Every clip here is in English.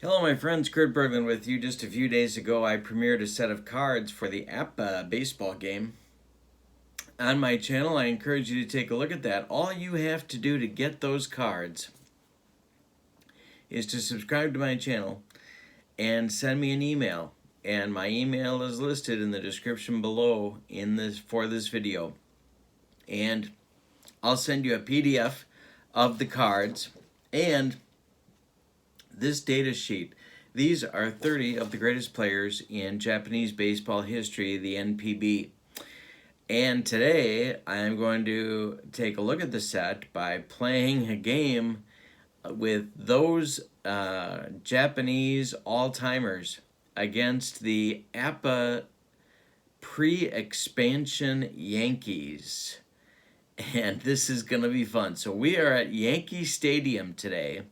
Hello my friends, Kurt Berglund with you. Just a few days ago I premiered a set of cards for the APA baseball game. On my channel, I encourage you to take a look at that. All you have to do to get those cards is to subscribe to my channel and send me an email. And my email is listed in the description below for this video. And I'll send you a PDF of the cards and this data sheet. These are 30 of the greatest players in Japanese baseball history, the NPB. And today I am going to take a look at the set by playing a game with those Japanese all-timers against the APA pre-expansion Yankees. And this is going to be fun. So we are at Yankee Stadium today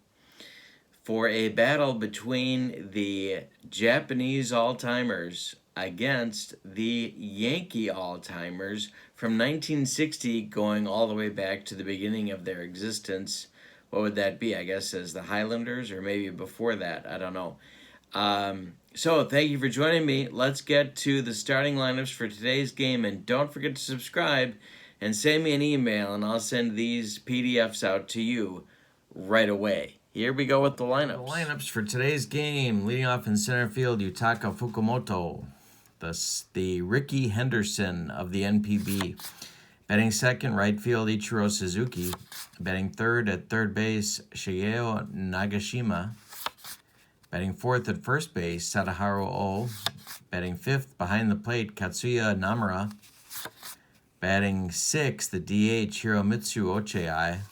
for a battle between the Japanese all-timers against the Yankee all-timers from 1960 going all the way back to the beginning of their existence. What would that be? I guess as the Highlanders, or maybe before that. I don't know. So thank you for joining me. Let's get to the starting lineups for today's game, and don't forget to subscribe and send me an email, and I'll send these PDFs out to you right away. Here we go with the lineups. The lineups for today's game. Leading off in center field, Yutaka Fukumoto, the Ricky Henderson of the NPB. Batting second, right field, Ichiro Suzuki. Batting third at third base, Shigeo Nagashima. Batting fourth at first base, Sadaharu Oh. Batting fifth, behind the plate, Katsuya Namura. Batting sixth, the DH, Hiromitsu Ochiai.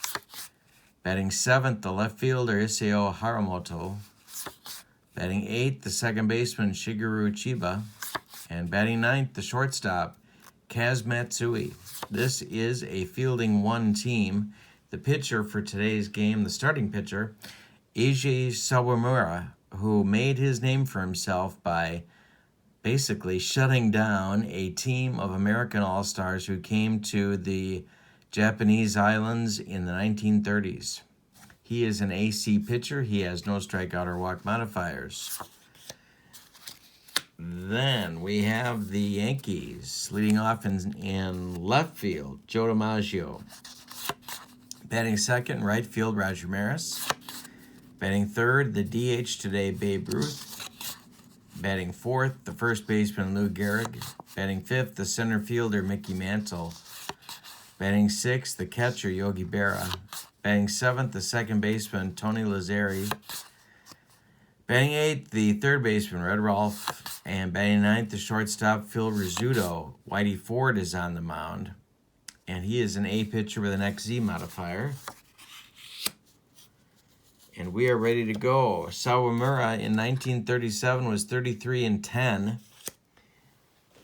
Batting seventh, the left fielder, Isao Haramoto. Batting eighth, the second baseman, Shigeru Chiba. And batting ninth, the shortstop, Kaz Matsui. This is a fielding one team. The pitcher for today's game, the starting pitcher, Eiji Sawamura, who made his name for himself by basically shutting down a team of American All-Stars who came to the Japanese islands in the 1930s. He is an AC pitcher. He has no strikeout or walk modifiers. Then we have the Yankees leading off in left field, Joe DiMaggio. Batting second, right field, Roger Maris. Batting third, the DH today, Babe Ruth. Batting fourth, the first baseman, Lou Gehrig. Batting fifth, the center fielder, Mickey Mantle. Batting sixth, the catcher, Yogi Berra. Batting seventh, the second baseman, Tony Lazzeri. Batting eighth, the third baseman, Red Rolfe. And batting ninth, the shortstop, Phil Rizzuto. Whitey Ford is on the mound. And he is an A pitcher with an XZ modifier. And we are ready to go. Sawamura in 1937 was 33-10.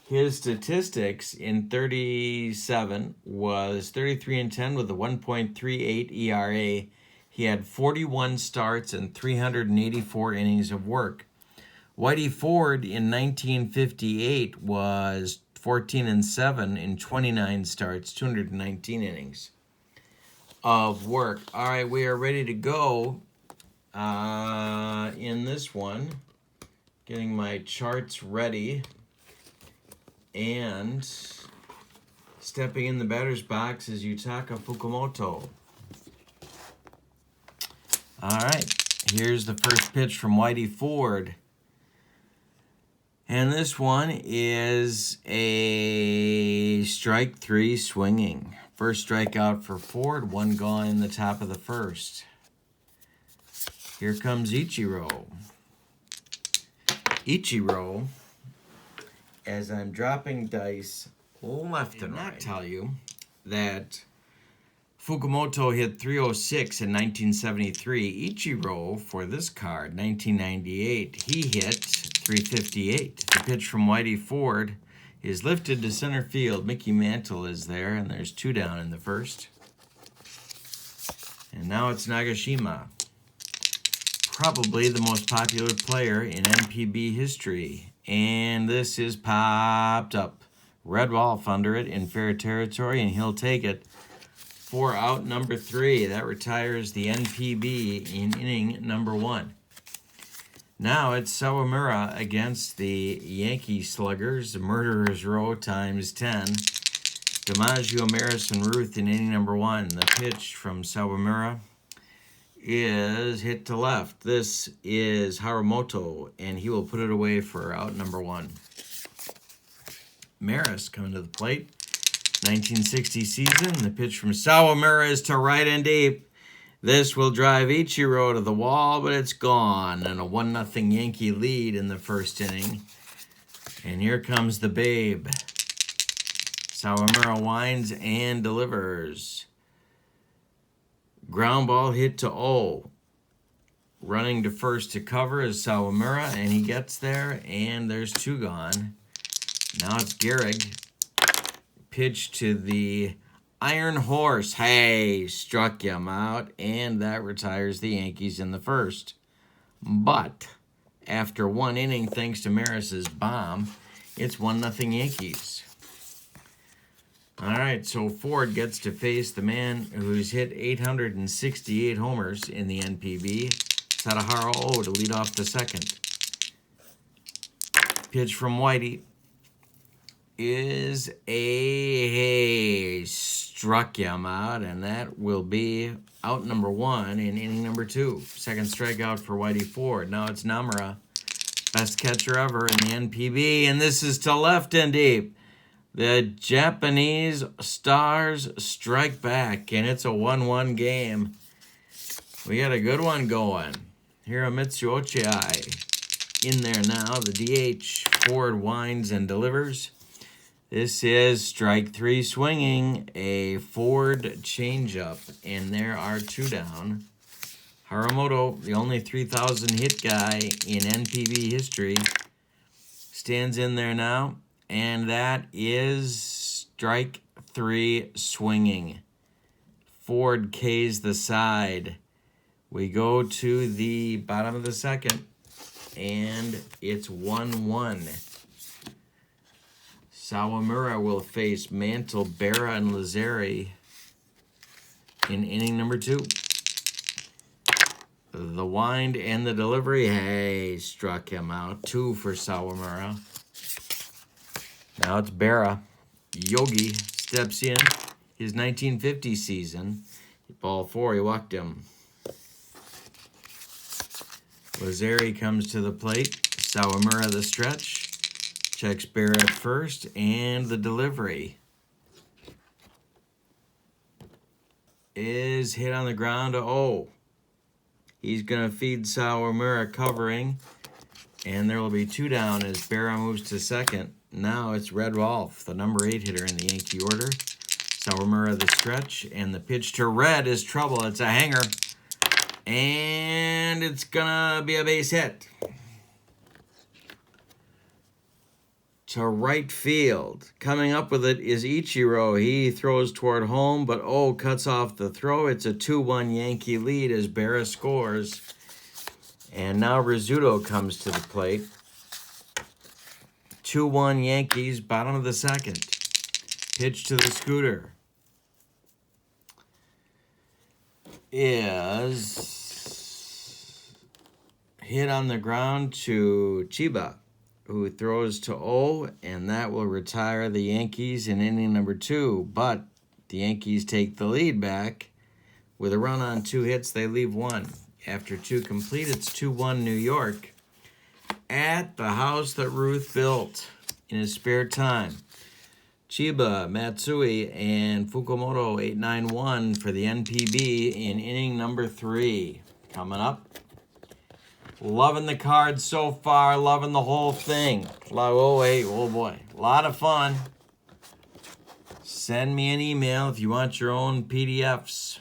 His statistics in 37 was 33-10 with a 1.38 ERA. He had 41 starts and 384 innings of work. Whitey Ford in 1958 was 14-7 in 29 starts, 219 innings of work. All right, we are ready to go in this one. Getting my charts ready. And stepping in the batter's box is Yutaka Fukumoto. All right, here's the first pitch from Whitey Ford. And this one is a strike three swinging. First strikeout for Ford, one gone in the top of the first. Here comes Ichiro. Ichiro, as I'm dropping dice left and right, tell you that Fukumoto hit 306 in 1973. Ichiro, for this card, 1998, he hit 358. The pitch from Whitey Ford is lifted to center field. Mickey Mantle is there, and there's two down in the first. And now it's Nagashima, probably the most popular player in NPB history. And this is popped up. Red Rolfe under it in fair territory, and he'll take it for out number 3. That retires the NPB in inning number 1. Now it's Sawamura against the Yankee Sluggers, Murderers Row times 10. DiMaggio, Maris, and Ruth in inning number 1. The pitch from Sawamura is hit to left. This is Haramoto, and he will put it away for out number 1. Maris coming to the plate. 1960 season. The pitch from Sawamura is to right and deep. This will drive Ichiro to the wall, but it's gone. And a 1-0 Yankee lead in the first inning. And here comes the Babe. Sawamura winds and delivers. Ground ball hit to O. Running to first to cover is Sawamura, and he gets there, and there's 2 gone. Now it's Gehrig. Pitch to the Iron Horse. Hey, struck him out, and that retires the Yankees in the first. But after 1 inning, thanks to Maris's bomb, it's 1-0 Yankees. All right, so Ford gets to face the man who's hit 868 homers in the NPB, Tadahara O, to lead off the second. Pitch from Whitey is struck him out, and that will be out number 1 in inning number 2. Second strikeout for Whitey Ford. Now it's Namura, best catcher ever in the NPB, and this is to left and deep. The Japanese Stars strike back, and it's a 1-1 game. We got a good one going. Hiramitsu Ochiai in there now. The DH, Ford winds and delivers. This is strike 3 swinging, a Ford changeup, and there are 2 down. Haramoto, the only 3,000 hit guy in NPB history, stands in there now, and that is strike 3 swinging. Ford K's the side. We go to the bottom of the second, and it's 1-1. Sawamura will face Mantle, Berra, and Lazzeri in inning number 2. The wind and the delivery, hey, struck him out. 2 for Sawamura. Now it's Berra. Yogi steps in. His 1950 season. Ball 4, he walked him. Lazzeri comes to the plate. Sawamura the stretch. Checks Berra at first, and the delivery is hit on the ground to O. He's going to feed Sawamura covering, and there will be 2 down as Berra moves to second. Now it's Red Rolf, the number 8 hitter in the Yankee order. Sawamura the stretch, and the pitch to Red is trouble. It's a hanger, and it's going to be a base hit. To right field. Coming up with it is Ichiro. He throws toward home, but O cuts off the throw. It's a 2-1 Yankee lead as Berra scores. And now Rizzuto comes to the plate. 2-1 Yankees, bottom of the second. Pitch to the Scooter is hit on the ground to Chiba, who throws to O, and that will retire the Yankees in inning number 2. But the Yankees take the lead back. With a run on 2 hits, they leave 1. After 2 complete, it's 2-1 New York at the house that Ruth built in his spare time. Chiba, Matsui, and Fukumoto 891 for the NPB in inning number 3. Coming up. Loving the cards so far. Loving the whole thing. Oh boy. A lot of fun. Send me an email if you want your own PDFs.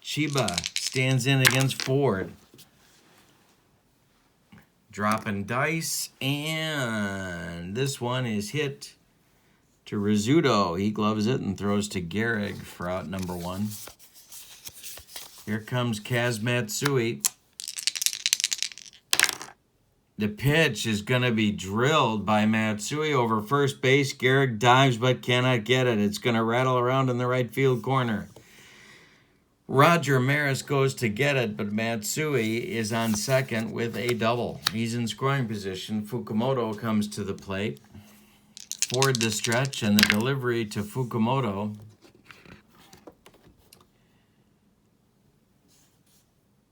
Chiba stands in against Ford. Dropping dice. And this one is hit to Rizzuto. He gloves it and throws to Gehrig for out number 1. Here comes Kaz Matsui. The pitch is going to be drilled by Matsui over first base. Gehrig dives but cannot get it. It's going to rattle around in the right field corner. Roger Maris goes to get it, but Matsui is on second with a double. He's in scoring position. Fukumoto comes to the plate. Ford the stretch, and the delivery to Fukumoto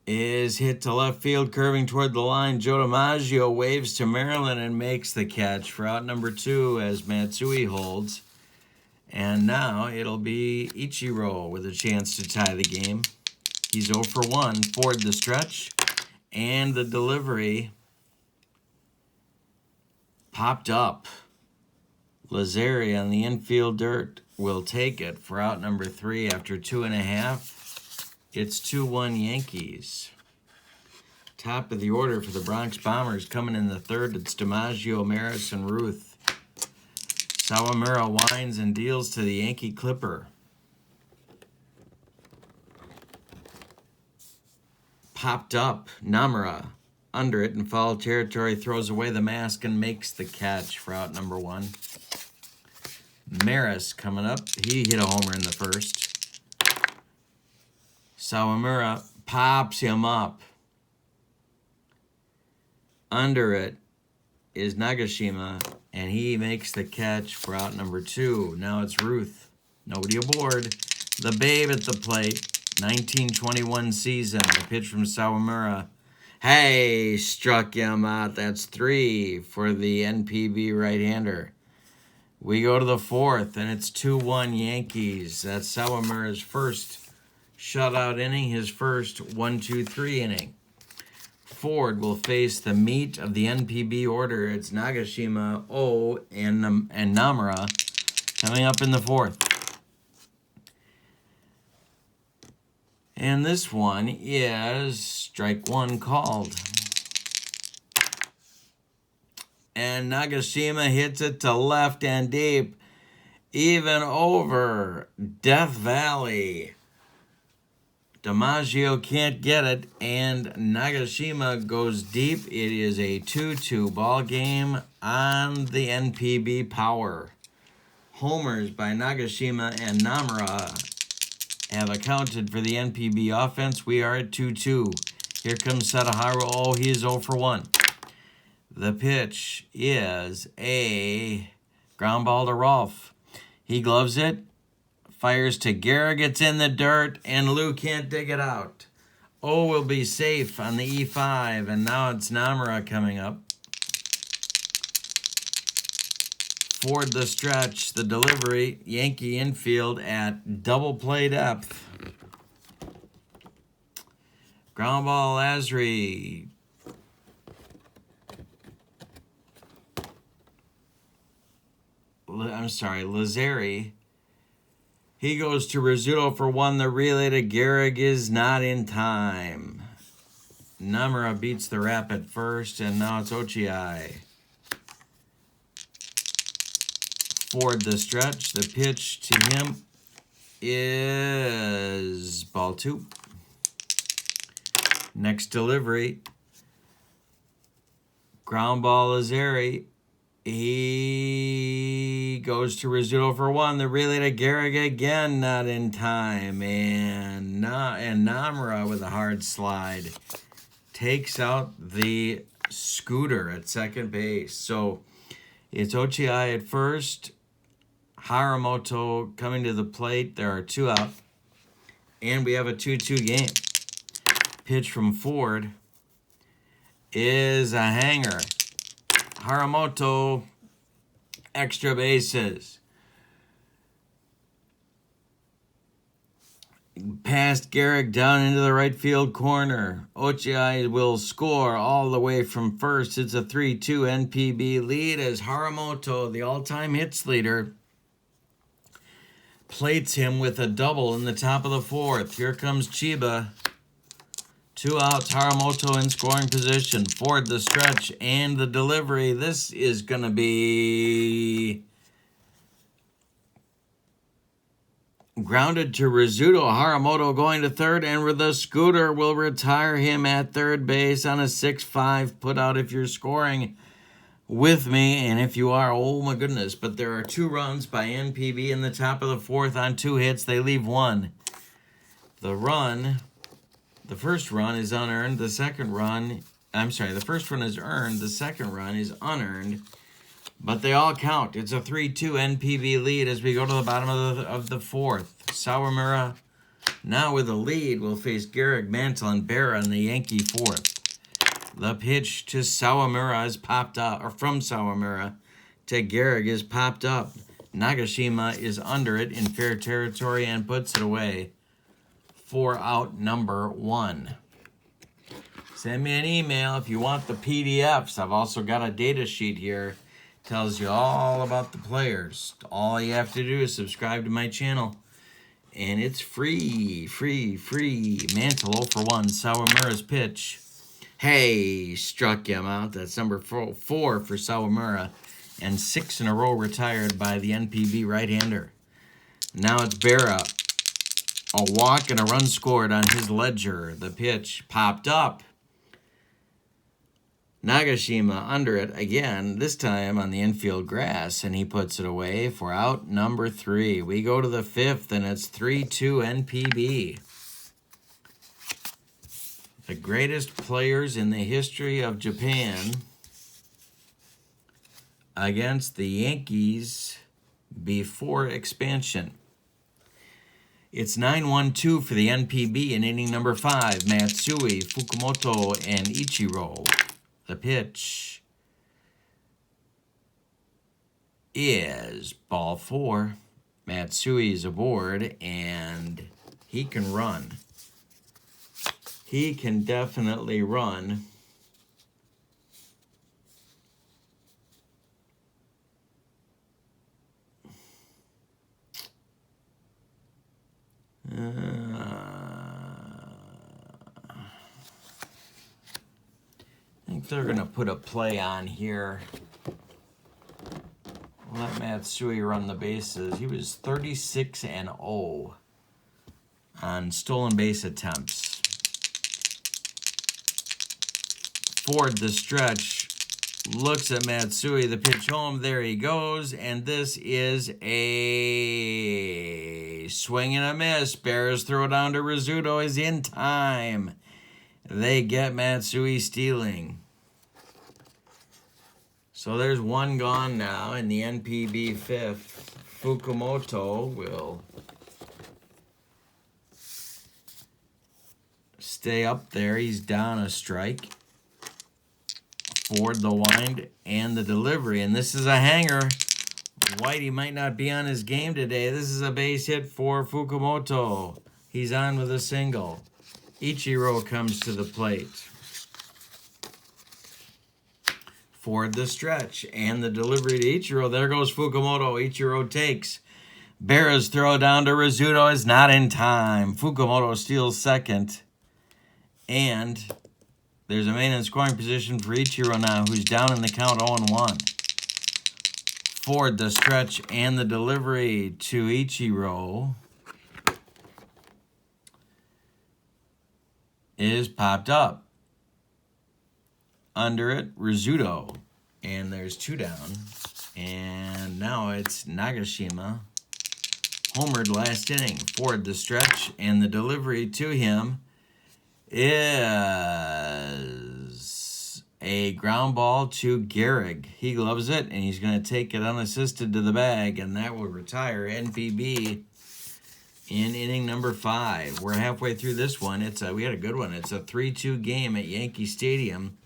is hit to left field, curving toward the line. Joe DiMaggio waves to Maryland and makes the catch for out number 2 as Matsui holds. And now it'll be Ichiro with a chance to tie the game. He's 0 for 1. Ford the stretch, and the delivery popped up. Lazzeri on the infield dirt will take it for out number 3 after 2.5. It's 2-1 Yankees. Top of the order for the Bronx Bombers coming in the third. It's DiMaggio, Maris, and Ruth. Sawamura winds and deals to the Yankee Clipper. Popped up. Namura under it in foul territory, throws away the mask and makes the catch for out number 1. Maris coming up. He hit a homer in the first. Sawamura pops him up. Under it is Nagashima, and he makes the catch for out number 2. Now it's Ruth. Nobody aboard. The Babe at the plate. 1921 season. The pitch from Sawamura. Hey, struck him out. That's 3 for the NPB right-hander. We go to the fourth, and it's 2-1 Yankees. That's Sawamura's first shutout inning, his first 1-2-3 inning. Ford will face the meat of the NPB order. It's Nagashima, and Namura coming up in the fourth. And this one is strike 1 called. And Nagashima hits it to left and deep, even over Death Valley. DiMaggio can't get it, and Nagashima goes deep. It is a 2-2 ball game on the NPB Power. Homers by Nagashima and Namura have accounted for the NPB offense. We are at 2-2. Here comes Sadaharu. He is 0 for 1. The pitch is a ground ball to Rolfe. He gloves it. Fires to Guerra, gets in the dirt, and Lou can't dig it out. Will be safe on the E5, and now it's Namura coming up. Ford the stretch, the delivery, Yankee infield at double play depth. Ground ball, Lazzeri. Lazzeri. He goes to Rizzuto for 1. The relay to Gehrig is not in time. Namura beats the rap at first, and now it's Ochiai. Ford the stretch. The pitch to him is ball 2. Next delivery. Ground ball, Lazzeri. He goes to Rizzuto for 1. The relay to Gehrig again, not in time. And Namura with a hard slide takes out the scooter at second base. So it's Ochiai at first. Haramoto coming to the plate. There are 2 out. And we have a 2-2 game. Pitch from Ford is a hanger. Haramoto, extra bases. Past Gehrig down into the right field corner. Ochiai will score all the way from first. It's a 3-2 NPB lead as Haramoto, the all-time hits leader, plates him with a double in the top of the fourth. Here comes Chiba. 2 outs, Haramoto in scoring position. Ford the stretch and the delivery. This is going to be grounded to Rizzuto. Haramoto going to third, and the scooter will retire him at third base on a 6-5 put out if you're scoring with me. And if you are, oh my goodness. But there are 2 runs by NPB in the top of the fourth on 2 hits. They leave 1. The first run is unearned. The first run is earned. The second run is unearned. But they all count. It's a 3-2 NPB lead as we go to the bottom of the fourth. Sawamura now with a lead will face Gehrig, Mantle, and Berra in the Yankee fourth. The pitch to Sawamura is popped up, or from Sawamura to Gehrig is popped up. Nagashima is under it in fair territory and puts it away for out number 1. Send me an email if you want the PDFs. I've also got a data sheet here. Tells you all about the players. All you have to do is subscribe to my channel. And it's free. Mantle 0 for 1. Sawamura's pitch. Hey, struck him out. That's number 4 for Sawamura. And 6 in a row retired by the NPB right-hander. Now it's Berra. A walk and a run scored on his ledger. The pitch popped up. Nagashima under it again, this time on the infield grass, and he puts it away for out number 3. We go to the 5th, and it's 3-2 NPB. The greatest players in the history of Japan against the Yankees before expansion. It's 9-1-2 for the NPB in inning number 5. Matsui, Fukumoto, and Ichiro. The pitch is ball 4. Matsui is aboard, and he can run. He can definitely run. I think they're going to put a play on here. Let Matsui run the bases. He was 36-0 on stolen base attempts. Ford, the stretch, looks at Matsui. The pitch home. There he goes. And this is a swing and a miss. Bears throw down to Rizzuto is in time. They get Matsui stealing. So there's 1 gone now in the NPB 5th. Fukumoto will stay up there. He's down a strike. Ford the wind and the delivery. And this is a hanger. Whitey might not be on his game today. This is a base hit for Fukumoto. He's on with a single. Ichiro comes to the plate. Ford the stretch and the delivery to Ichiro. There goes Fukumoto. Ichiro takes. Berra's throw down to Rizzuto is not in time. Fukumoto steals second. And there's a man in scoring position for Ichiro now, who's down in the count 0-1. Ford the stretch and the delivery to Ichiro is popped up. Under it, Rizzuto. And there's 2 down. And now it's Nagashima. Homered last inning. Ford the stretch and the delivery to him is a ground ball to Gehrig. He loves it, and he's going to take it unassisted to the bag, and that will retire NPB in inning number 5. We're halfway through this one. We had a good one. It's a 3-2 game at Yankee Stadium.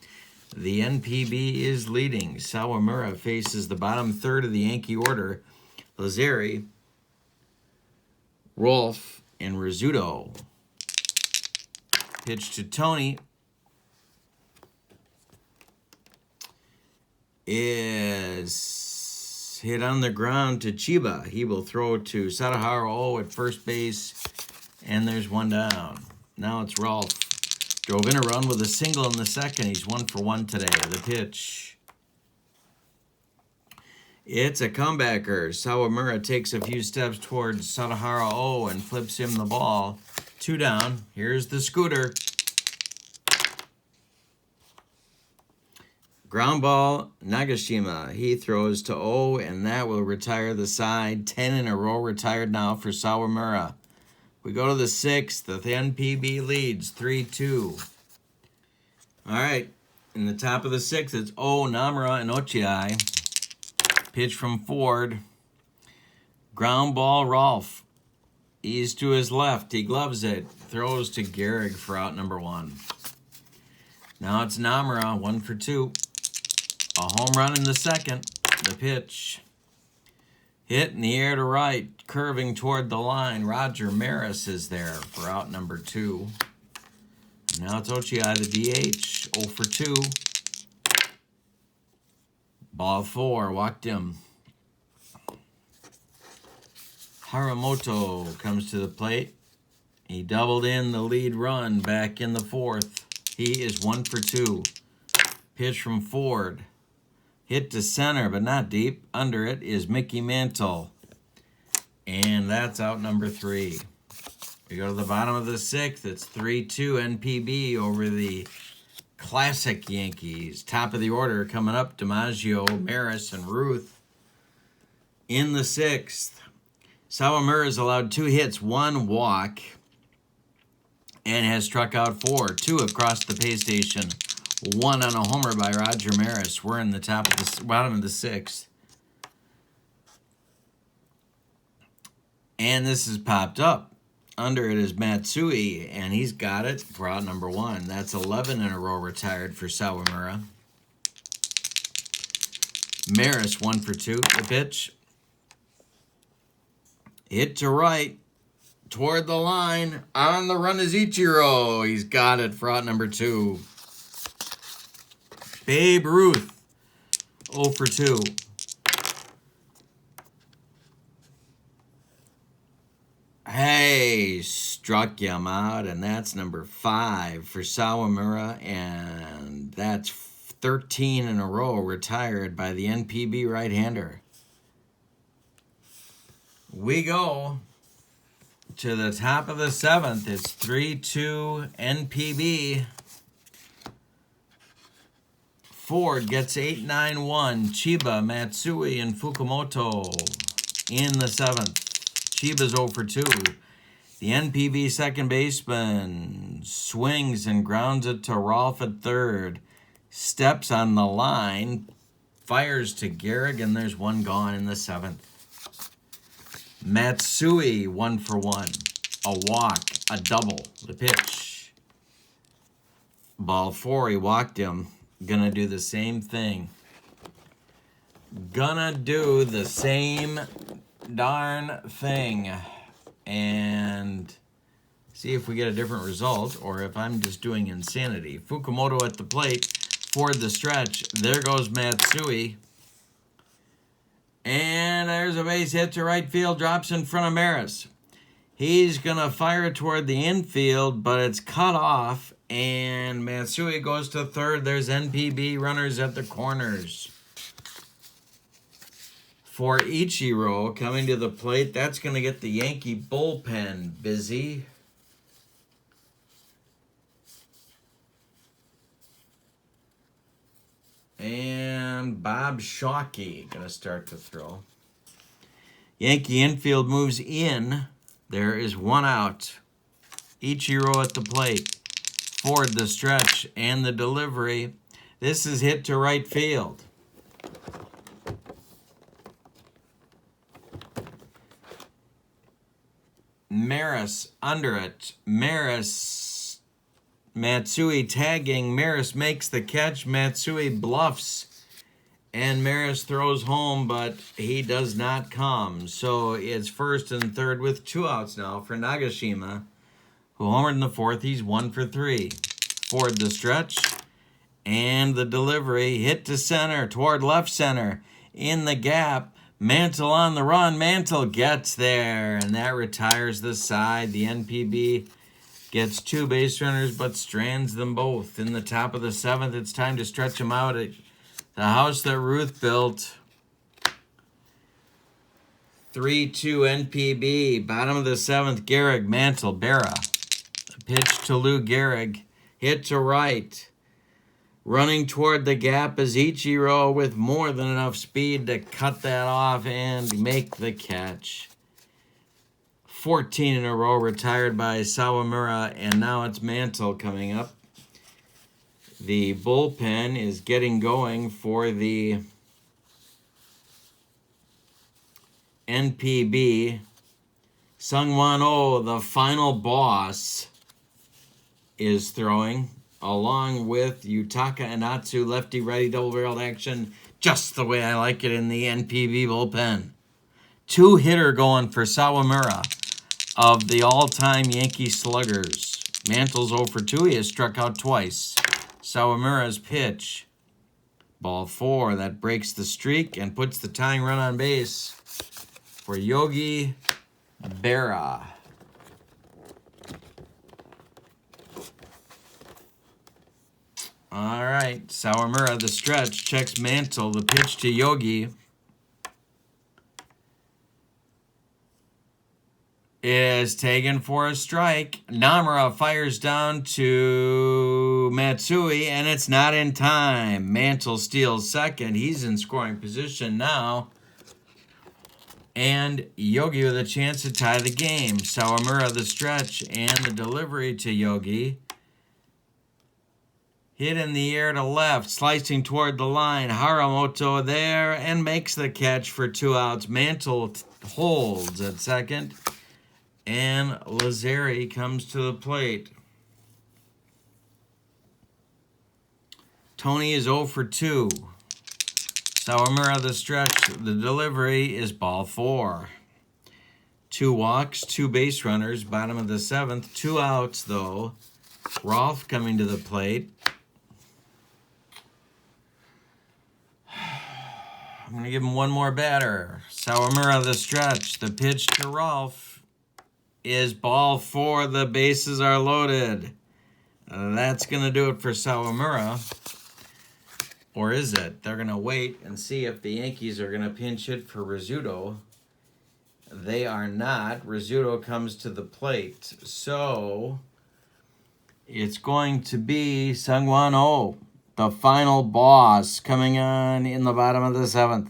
The NPB is leading. Sawamura faces the bottom third of the Yankee order. Lazzeri, Rolf, and Rizzuto. Pitch to Tony is hit on the ground to Chiba. He will throw to Sadaharu at first base, and there's 1 down. Now it's Rolf. Drove in a run with a single in the second. He's 1 for 1 today. The pitch. It's a comebacker. Sawamura takes a few steps towards Sadaharu and flips him the ball. 2 down. Here's the scooter. Ground ball, Nagashima. He throws to 0, and that will retire the side. 10 in a row retired now for Sawamura, We go to the 6th. The NPB leads 3-2. All right. In the top of the 6th, it's Namura and Ochiai. Pitch from Ford. Ground ball, Rolf. He's to his left. He gloves it. Throws to Gehrig for out number 1. Now it's Namura, 1 for 2. A home run in the 2nd. The pitch. Hit in the air to right. Curving toward the line. Roger Maris is there for out number 2. Now it's Ochiai, the DH. 0 for 2. Ball 4. Walked him. Haramoto comes to the plate. He doubled in the lead run back in the 4th. He is 1 for 2. Pitch from Ford. Hit to center, but not deep. Under it is Mickey Mantle. And that's out number 3. We go to the bottom of the 6th. It's 3-2 NPB over the classic Yankees. Top of the order coming up, DiMaggio, Maris, and Ruth. In the 6th, Sawamura has allowed 2 hits, 1 walk, and has struck out 4. 2 have crossed the pay station. 1 on a homer by Roger Maris. We're in the bottom of the 6th. And this has popped up. Under it is Matsui, and he's got it for out number 1. That's 11 in a row retired for Sawamura. Maris, 1 for 2. The pitch. Hit to right. Toward the line. On the run is Ichiro. He's got it for out number 2. Babe Ruth, 0 for 2. Hey, struck him out, and that's number 5 for Sawamura, and that's 13 in a row retired by the NPB right-hander. We go to the top of the 7th. It's 3-2 NPB. Ford gets 8-9-1. Chiba, Matsui, and Fukumoto in the 7th. Chiba's 0 for 2. The NPB second baseman swings and grounds it to Rolf at third. Steps on the line. Fires to Gehrig, and there's 1 gone in the 7th. Matsui, 1 for 1. A walk, a double. The pitch. Ball 4, he walked him. Gonna do the same thing. Gonna do the same darn thing. And see if we get a different result or if I'm just doing insanity. Fukumoto at the plate. Ford the stretch. There goes Matsui. And there's a base hit to right field. Drops in front of Maris. He's going to fire toward the infield, but it's cut off. And Matsui goes to third. There's NPB runners at the corners. For Ichiro coming to the plate, that's going to get the Yankee bullpen busy. And Bob Shockey going to start to throw. Yankee infield moves in. There is 1 out. Ichiro at the plate. Ford the stretch and the delivery. This is hit to right field. Maris under it. Maris, Matsui tagging. Maris makes the catch. Matsui bluffs. And Maris throws home, but he does not come. So it's first and third with 2 outs now for Nagashima, who homered in the 4th. He's 1 for 3. Ford the stretch. And the delivery. Hit to center. Toward left center. In the gap. Mantle on the run. Mantle gets there. And that retires the side. The NPB gets 2 base runners, but strands them both. In the top of the 7th, it's time to stretch them out at the house that Ruth built. 3-2 NPB. Bottom of the 7th, Gehrig, Mantle, Berra. Pitch to Lou Gehrig. Hit to right. Running toward the gap is Ichiro with more than enough speed to cut that off and make the catch. 14 in a row retired by Sawamura, and now it's Mantle coming up. The bullpen is getting going for the NPB. Sungwon-oh, the final boss, is throwing, along with Yutaka Inatsu, lefty-righty double-barreled action, just the way I like it in the NPB bullpen. Two-hitter going for Sawamura of the all-time Yankee sluggers. Mantle's 0 for 2. He has struck out twice. Sawamura's pitch. Ball 4. That breaks the streak and puts the tying run on base for Yogi Berra. All right. Sawamura, the stretch, checks Mantle. The pitch to Yogi is taken for a strike. Namura fires down to Matsui, and it's not in time. Mantle steals second. He's in scoring position now. And Yogi with a chance to tie the game. Sawamura the stretch and the delivery to Yogi. Hit in the air to left, slicing toward the line. Haramoto there and makes the catch for 2 outs. Mantle holds at second. And Lazzeri comes to the plate. Tony is 0 for 2. Sawamura the stretch. The delivery is ball 4. 2 walks, 2 base runners, bottom of the 7th. 2 outs, though. Rolf coming to the plate. I'm going to give him one more batter. Sawamura the stretch. The pitch to Rolf is ball 4. The bases are loaded. That's going to do it for Sawamura. Or is it? They're going to wait and see if the Yankees are going to pinch hit for Rizzuto. They are not. Rizzuto comes to the plate. So it's going to be Sungwon-oh, the final boss, coming on in the bottom of the 7th.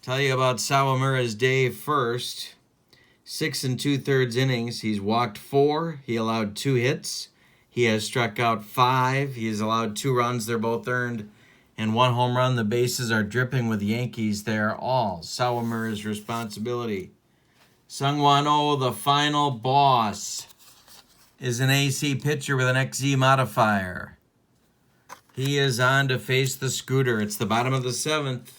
Tell you about Sawamura's day first. 6 2/3 innings. He's walked 4. He allowed 2 hits. He has struck out 5. He has allowed 2 runs. They're both earned. And 1 home run. The bases are dripping with Yankees. They're all Sawamura's responsibility. Sungwon-oh, the final boss, is an AC pitcher with an XZ modifier. He is on to face the scooter. It's the bottom of the 7th.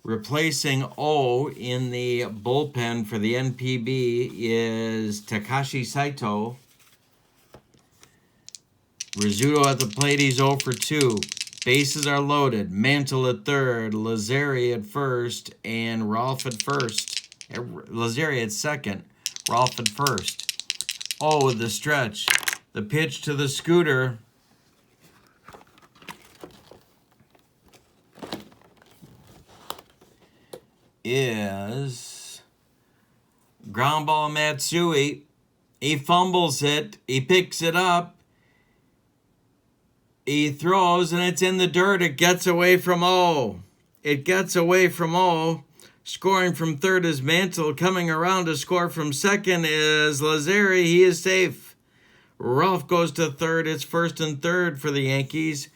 Replacing O in the bullpen for the NPB is Takashi Saito. Rizzuto at the plate, he's 0 for 2. Bases are loaded. Mantle at third, Lazzeri at first, and Rolf at first. Lazzeri at second, Rolf at first. Oh, the stretch. The pitch to the scooter is ground ball Matsui. He fumbles it. He picks it up. He throws, and it's in the dirt. It gets away from O. It gets away from O. Scoring from third is Mantle. Coming around to score from second is Lazzeri. He is safe. Rolf goes to third. It's 1st and 3rd for the Yankees.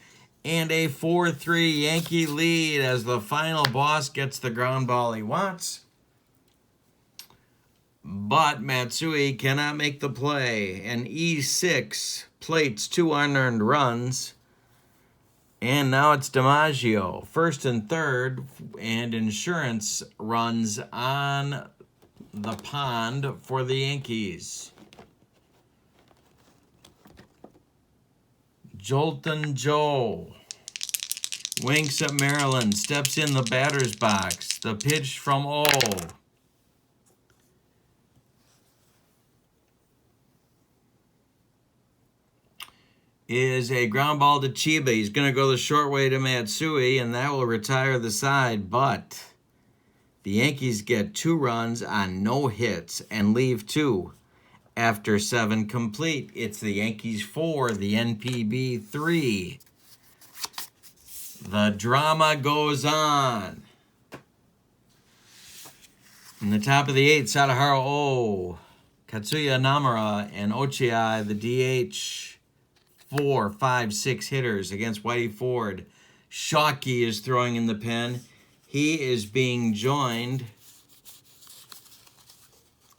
And a 4-3 Yankee lead as the final boss gets the ground ball he wants. But Matsui cannot make the play. An E6 plates 2 unearned runs. And now it's DiMaggio. 1st and 3rd, and insurance runs on the pond for the Yankees. Jolton Joe winks at Maryland, steps in the batter's box. The pitch from O. Is a ground ball to Chiba. He's going to go the short way to Matsui, and that will retire the side. But the Yankees get 2 runs on no hits and leave 2 after 7 complete. It's the Yankees 4, the NPB 3. The drama goes on. In the top of the eighth, Sadaharu O, Katsuya Namura, and Ochiai, the DH. 4, 5, 6 hitters against Whitey Ford. Shockey is throwing in the pen. He is being joined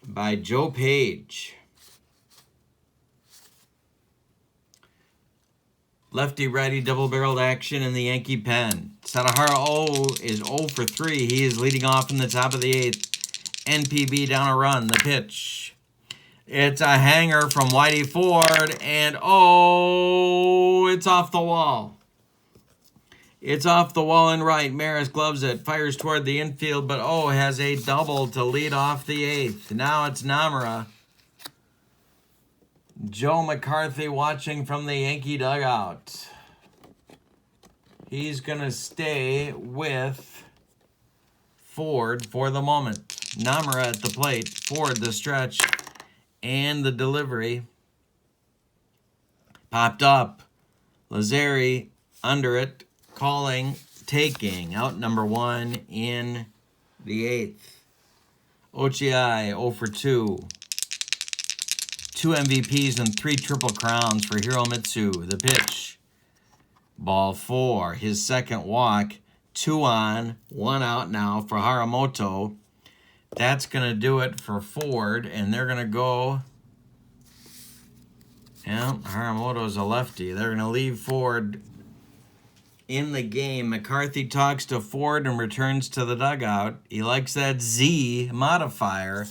by Joe Page. Lefty-righty double-barreled action in the Yankee pen. Sadaharu O is 0 for 3. He is leading off in the top of the eighth. NPB down a run. The pitch. It's a hanger from Whitey Ford, and oh, it's off the wall. It's off the wall and right. Maris gloves it, fires toward the infield, but oh, has a double to lead off the eighth. Now it's Namura. Joe McCarthy watching from the Yankee dugout. He's going to stay with Ford for the moment. Namura at the plate. Ford the stretch and the delivery. Popped up. Lazzeri under it. Calling. Taking. Out number 1 in the eighth. Ochiai 0 for 2. 2 MVPs and 3 Triple Crowns for Hiromitsu. The pitch. Ball 4. His second walk. 2 on. 1 out now for Haramoto. That's going to do it for Ford. And they're going to go. Yeah, Haramoto's a lefty. They're going to leave Ford in the game. McCarthy talks to Ford and returns to the dugout. He likes that Z modifier.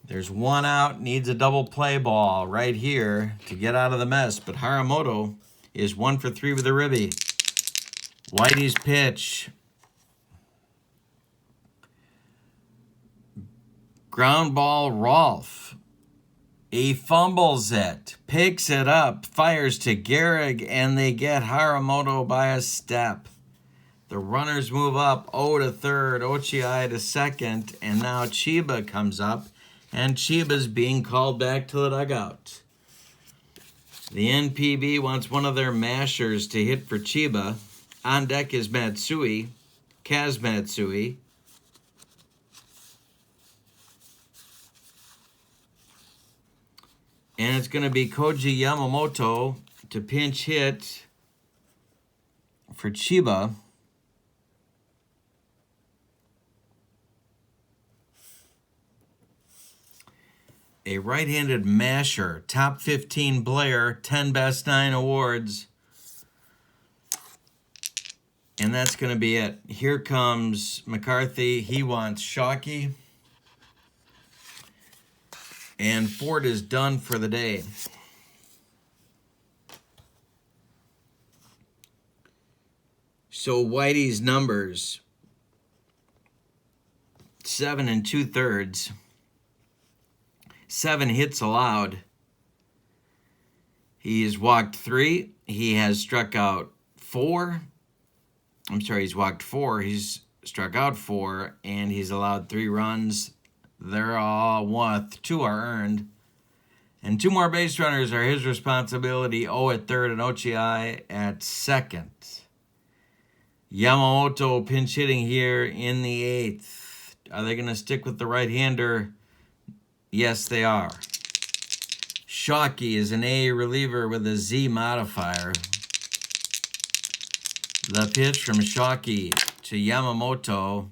There's 1 out, needs a double play ball right here to get out of the mess. But Haramoto is 1 for 3 with a ribby. Whitey's pitch. Ground ball, Rolfe. He fumbles it, picks it up, fires to Gehrig, and they get Haramoto by a step. The runners move up, O to third, Ochiai to second, and now Chiba comes up. And Chiba's being called back to the dugout. The NPB wants one of their mashers to hit for Chiba. On deck is Matsui, Kaz Matsui. And it's going to be Koji Yamamoto to pinch hit for Chiba. A right-handed masher, top 15 player, 10 best 9 awards. And that's going to be it. Here comes McCarthy. He wants Shockey. And Ford is done for the day. So Whitey's numbers, 7 2/3. 7 hits allowed. He has walked 3. He has struck out 4. He's walked 4. He's struck out 4. And he's allowed 3 runs. They're all 2 are earned. And 2 more base runners are his responsibility. O at third and Ochiai at second. Yamamoto pinch hitting here in the eighth. Are they going to stick with the right-hander? Yes, they are. Shockey is an A reliever with a Z modifier. The pitch from Shockey to Yamamoto.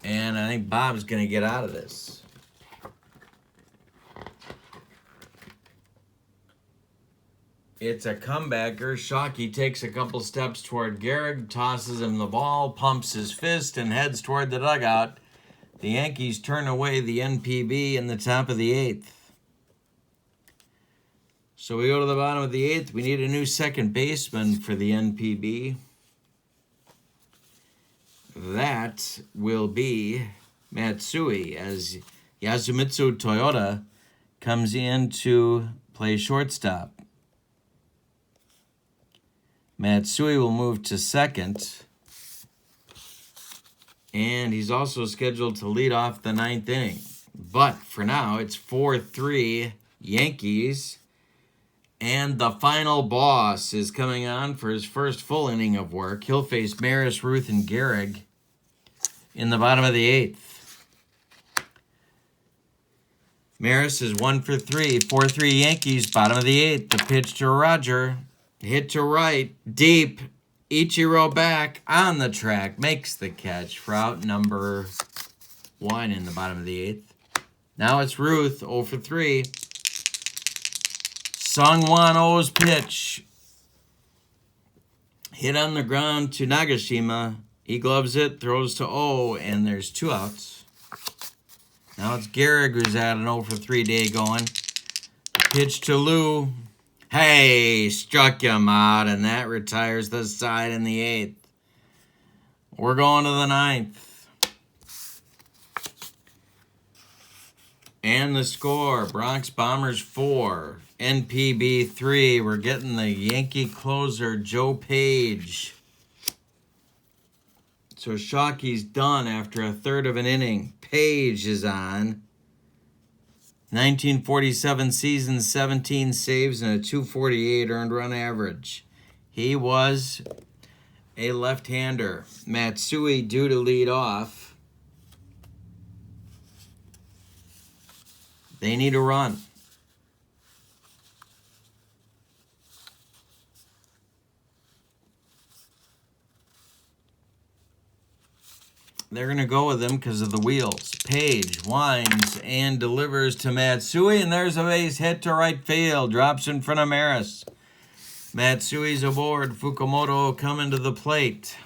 And I think Bob's going to get out of this. It's a comebacker. Shockey takes a couple steps toward Gehrig, tosses him the ball, pumps his fist, and heads toward the dugout. The Yankees turn away the NPB in the top of the eighth. So we go to the bottom of the eighth. We need a new second baseman for the NPB. That will be Matsui as Yasumitsu Toyota comes in to play shortstop. Matsui will move to second. And he's also scheduled to lead off the 9th inning. But for now, it's 4-3 Yankees. And the final boss is coming on for his first full inning of work. He'll face Maris, Ruth, and Gehrig in the bottom of the 8th. Maris is 1 for 3. 4-3 Yankees, bottom of the 8th. The pitch to Roger. Hit to right. Deep. Ichiro back on the track. Makes the catch for out number 1 in the bottom of the 8th. Now it's Ruth, 0 for 3. Sungwon Oh's pitch. Hit on the ground to Nagashima. He gloves it, throws to Oh, and there's 2 outs. Now it's Gehrig who's at an 0 for 3 day going. Pitch to Lou. Hey, struck him out, and that retires the side in the 8th. We're going to the 9th. And the score, Bronx Bombers 4, NPB 3. We're getting the Yankee closer, Joe Page. So Shockey's done after a third of an inning. Page is on. 1947 season, 17 saves and a 248 earned run average. He was a left-hander. Matsui due to lead off. They need a run. They're going to go with him because of the wheels. Page winds and delivers to Matsui, and there's a base hit to right field. Drops in front of Maris. Matsui's aboard. Fukumoto coming to the plate.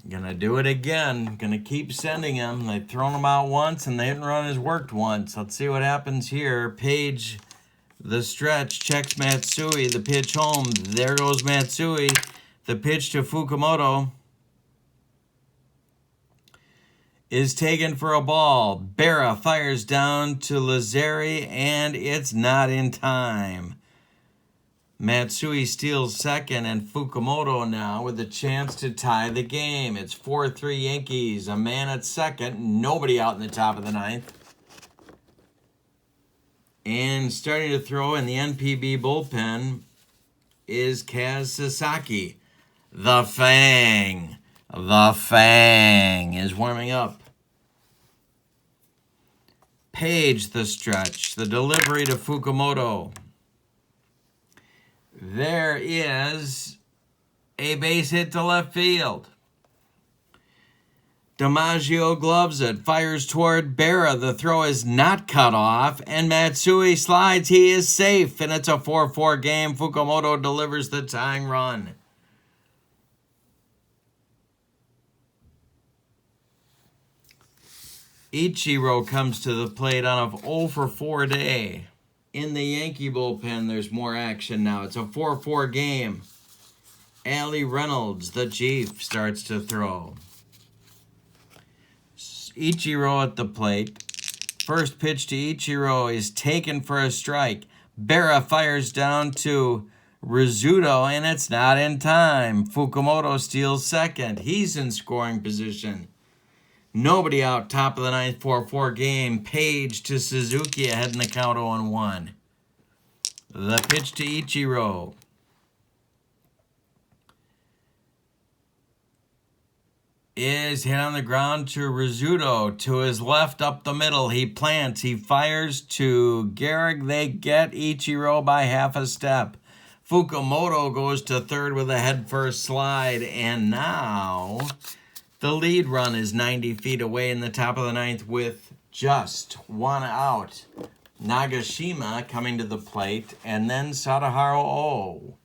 Gonna do it again. Gonna keep sending him. They've thrown him out once, and the hit and run has worked once. Let's see what happens here. Page, the stretch, checks Matsui. The pitch home. There goes Matsui. The pitch to Fukumoto is taken for a ball. Berra fires down to Lazzari, and it's not in time. Matsui steals second, and Fukumoto now with a chance to tie the game. It's 4-3 Yankees. A man at second. Nobody out in the top of the 9th. And starting to throw in the NPB bullpen is Kaz Sasaki. The Fang. The Fang is warming up. Page the stretch. The delivery to Fukumoto. There is a base hit to left field. DiMaggio gloves it. Fires toward Berra. The throw is not cut off. And Matsui slides. He is safe. And it's a 4-4 game. Fukumoto delivers the tying run. Ichiro comes to the plate on a 0 for 4 day. In the Yankee bullpen, there's more action now. It's a 4-4 game. Allie Reynolds, the Chief, starts to throw. Ichiro at the plate. First pitch to Ichiro is taken for a strike. Berra fires down to Rizzuto, and it's not in time. Fukumoto steals second. He's in scoring position. Nobody out, top of the 9th, 4-4 game. Page to Suzuki ahead in the count 0-1. The pitch to Ichiro. Is hit on the ground to Rizzuto. To his left up the middle. He plants. He fires to Gehrig. They get Ichiro by half a step. Fukumoto goes to third with a head-first slide. And now the lead run is 90 feet away in the top of the 9th with just 1 out. Nagashima coming to the plate, and then Sadaharu Oh.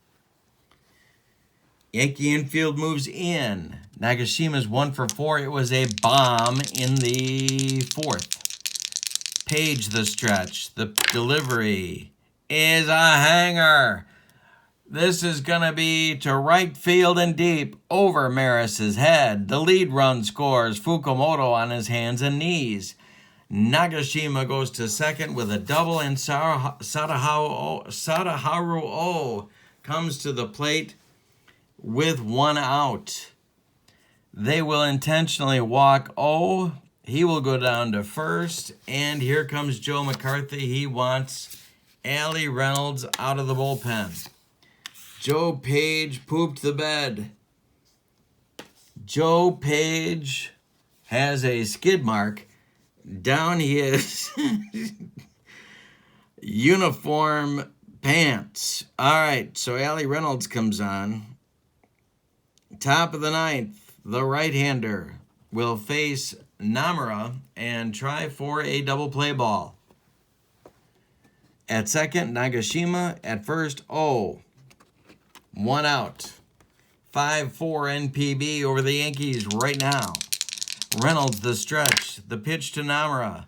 Yankee infield moves in. Nagashima's 1 for 4. It was a bomb in the 4th. Page the stretch. The delivery is a hanger. This is going to be to right field and deep over Maris's head. The lead run scores. Fukumoto on his hands and knees. Nagashima goes to second with a double, and Sadaharu Oh comes to the plate with 1 out. They will intentionally walk Oh. He will go down to first, and here comes Joe McCarthy. He wants Allie Reynolds out of the bullpen. Joe Page pooped the bed. Joe Page has a skid mark down his uniform pants. All right, so Allie Reynolds comes on. Top of the ninth, the right-hander will face Namura and try for a double play ball. At second, Nagashima. At first, 1 out. 5-4 NPB over the Yankees right now. Reynolds the stretch. The pitch to Namura.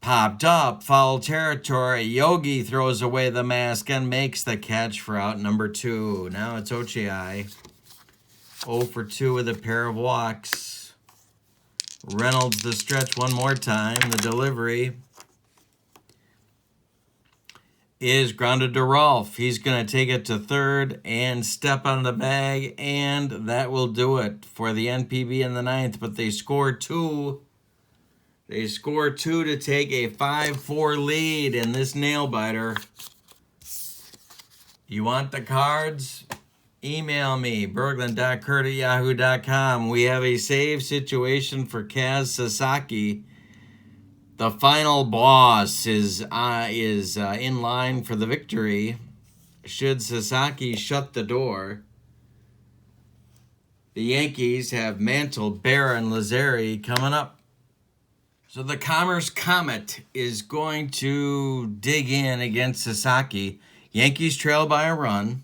Popped up. Foul territory. Yogi throws away the mask and makes the catch for out number 2. Now it's Ochiai. 0 for 2 with a pair of walks. Reynolds the stretch one more time. The delivery is grounded to Rolfe. He's going to take it to third and step on the bag, and that will do it for the NPB in the ninth. But they score 2. They score 2 to take a 5-4 lead in this nail-biter. You want the cards? Email me, berglund.kurt@yahoo.com. We have a save situation for Kaz Sasaki. The final boss is in line for the victory. Should Sasaki shut the door, the Yankees have Mantle, Berra, and Lazzeri coming up. So the Commerce Comet is going to dig in against Sasaki. Yankees trail by a run.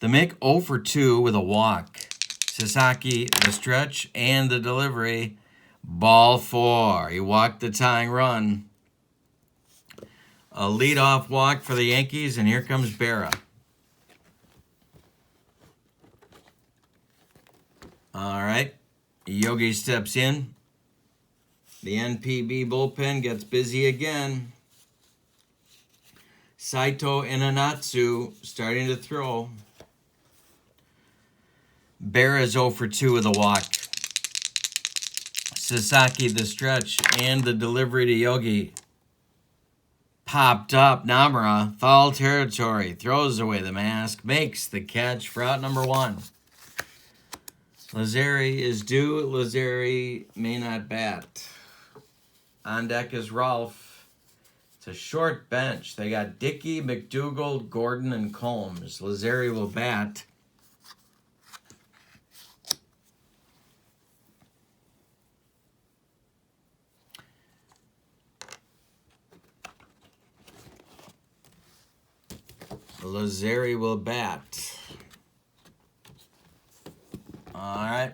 The Mick 0 for 2 with a walk. Sasaki, the stretch, and the delivery. Ball 4. He walked the tying run. A leadoff walk for the Yankees, and here comes Berra. All right. Yogi steps in. The NPB bullpen gets busy again. Saito and Anatsu starting to throw. Berra is 0 for 2 with a walk. Sasaki the stretch and the delivery to Yogi. Popped up. Namura, foul territory, throws away the mask, makes the catch for out number 1. Lazzeri is due. Lazzeri may not bat. On deck is Rolfe. It's a short bench. They got Dickey, McDougald, Gordon, and Combs. Lazzeri will bat. Lazzeri will bat. All right.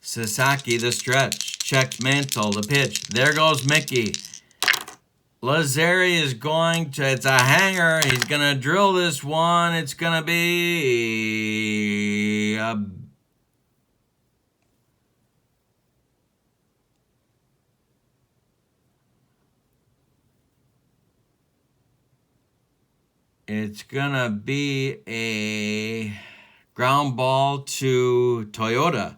Sasaki the stretch. Checked Mantle. The pitch. There goes Mickey. Lazzeri is going to, it's a hanger. He's going to drill this one. It's going to be a It's going to be a ground ball to Toyota.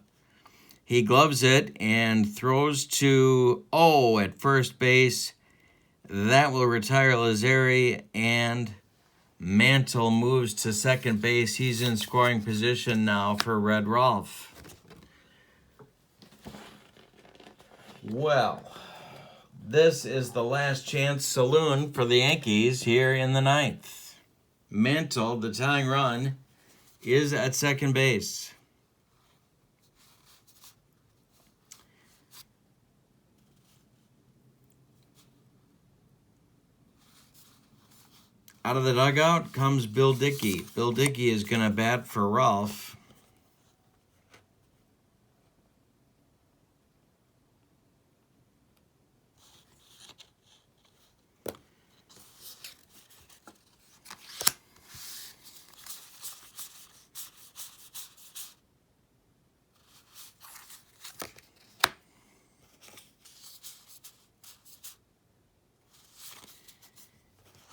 He gloves it and throws to at first base. That will retire Lazzeri, and Mantle moves to second base. He's in scoring position now for Red Rolfe. Well, this is the last chance saloon for the Yankees here in the ninth. Mantle, the tying run, is at second base. Out of the dugout comes Bill Dickey. Bill Dickey is going to bat for Rolfe.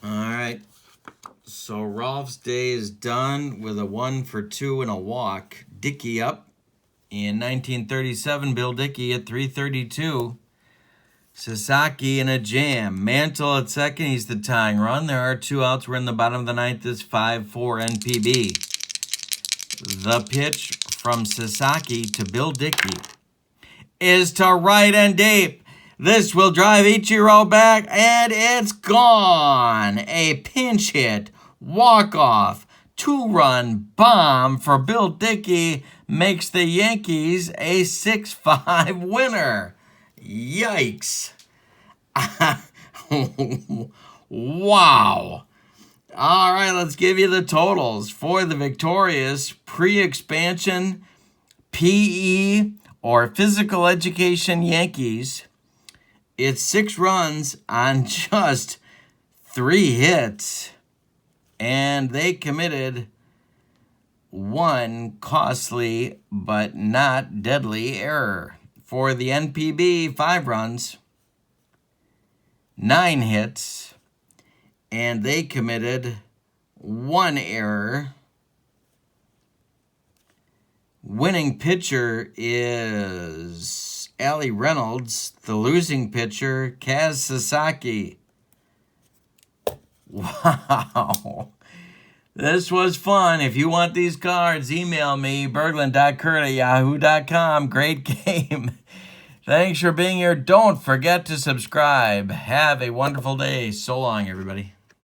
All right. So Rolfe's day is done with a 1 for 2 and a walk. Dickey up. In 1937, Bill Dickey at 332. Sasaki in a jam. Mantle at second. He's the tying run. There are 2 outs. We're in the bottom of the ninth. It's 5-4 NPB. The pitch from Sasaki to Bill Dickey is to right and deep. This will drive Ichiro back, and it's gone. A pinch hit, walk-off, 2-run bomb for Bill Dickey makes the Yankees a 6-5 winner. Yikes. Wow. All right, let's give you the totals for the victorious pre-expansion PE or physical education Yankees. It's 6 runs on just 3 hits, and they committed 1 costly but not deadly error. For the NPB, 5 runs, 9 hits, and they committed 1 error. Winning pitcher is Allie Reynolds. The losing pitcher, Kaz Sasaki. Wow. This was fun. If you want these cards, email me, berglund.kurt@yahoo.com. Great game. Thanks for being here. Don't forget to subscribe. Have a wonderful day. So long, everybody.